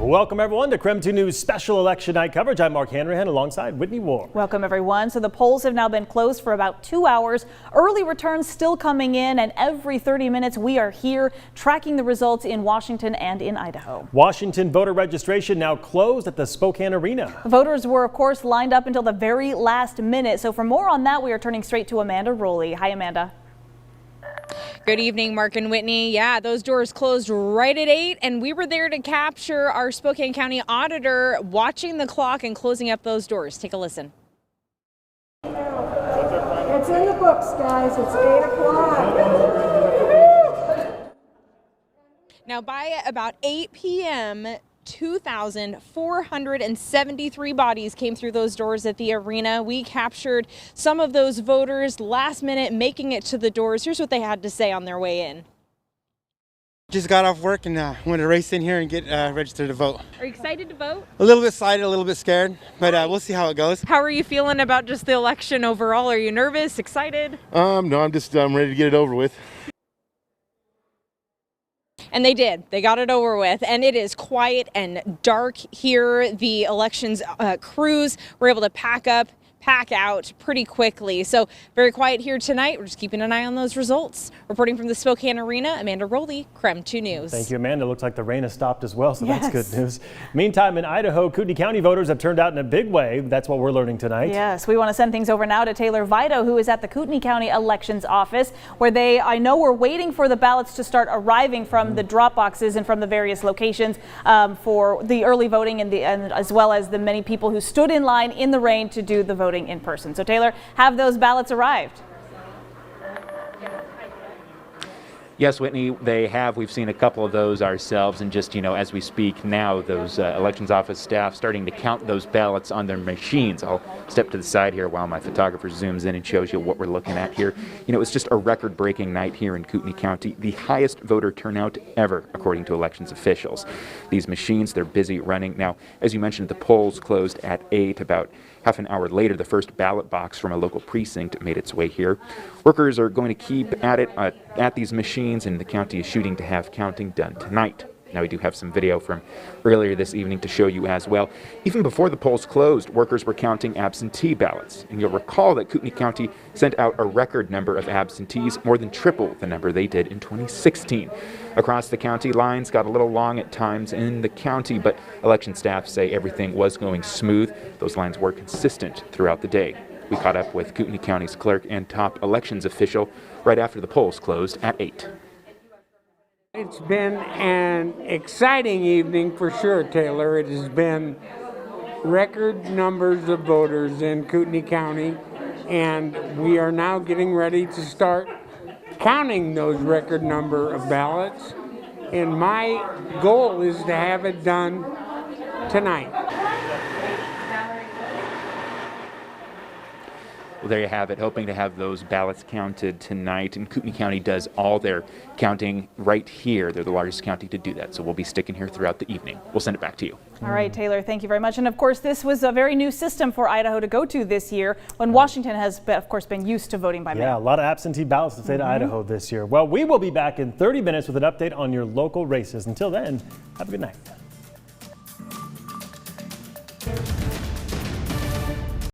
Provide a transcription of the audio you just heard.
Welcome everyone to KREM 2 News special election night coverage. I'm Mark Hanrahan alongside Whitney Ward. Welcome everyone. So the polls have now been closed for about 2 hours. Early returns still coming in, and every 30 minutes we are here tracking the results in Washington and in Idaho. Washington voter registration now closed at the Spokane Arena. Voters were of course lined up until the very last minute. So for more on that, we are turning straight to Amanda Rowley. Hi Amanda. Good evening, Mark and Whitney. Yeah, those doors closed right at 8, and we were there to capture our Spokane County auditor watching the clock and closing up those doors. Take a listen. It's in the books, guys. It's 8 o'clock. Now, by about 8 p.m., 2,473 bodies came through those doors at the arena. We captured some of those voters last minute making it to the doors. Here's what they had to say on their way in. Just got off work and wanted to race in here and get registered to vote. Are you excited to vote? A little bit excited, a little bit scared, but we'll see how it goes. How are you feeling about just the election overall? Are you nervous, excited? No, I'm ready to get it over with. And they did. They got it over with. And it is quiet and dark here. The elections crews were able to pack out pretty quickly. So very quiet here tonight. We're just keeping an eye on those results. Reporting from the Spokane Arena, Amanda Rowley, KREM 2 News. Thank you, Amanda. Looks like the rain has stopped as well, so Yes. That's good news. Meantime, in Idaho, Kootenai County voters have turned out in a big way. That's what we're learning tonight. Yes, we want to send things over now to Taylor Vito, who is at the Kootenai County Elections Office, where I know we're waiting for the ballots to start arriving from the drop boxes and from the various locations for the early voting and as well as the many people who stood in line in the rain to do the voting in person. So Taylor, have those ballots arrived? Yes, Whitney, they have. We've seen a couple of those ourselves, and just, as we speak now, those elections office staff starting to count those ballots on their machines. I'll step to the side here while my photographer zooms in and shows you what we're looking at here. It's just a record-breaking night here in Kootenai County, the highest voter turnout ever, according to elections officials. These machines, they're busy running. Now, as you mentioned, the polls closed at 8. About half an hour later, the first ballot box from a local precinct made its way here. Workers are going to keep at it at these machines, and the county is shooting to have counting done tonight. Now, we do have some video from earlier this evening to show you as well. Even before the polls closed, workers were counting absentee ballots. And you'll recall that Kootenai County sent out a record number of absentees, more than triple the number they did in 2016. Across the county, lines got a little long at times in the county, but election staff say everything was going smooth. Those lines were consistent throughout the day. We caught up with Kootenai County's clerk and top elections official right after the polls closed at 8. It's been an exciting evening for sure, Taylor. It has been record numbers of voters in Kootenai County, and we are now getting ready to start counting those record number of ballots. And my goal is to have it done tonight. Well, there you have it, hoping to have those ballots counted tonight. And Kootenai County does all their counting right here. They're the largest county to do that, so we'll be sticking here throughout the evening. We'll send it back to you. All right, Taylor, thank you very much. And of course, this was a very new system for Idaho to go to this year, when Washington has, of course, been used to voting by mail. Yeah, a lot of absentee ballots to the state of Idaho this year. Well, we will be back in 30 minutes with an update on your local races. Until then, have a good night.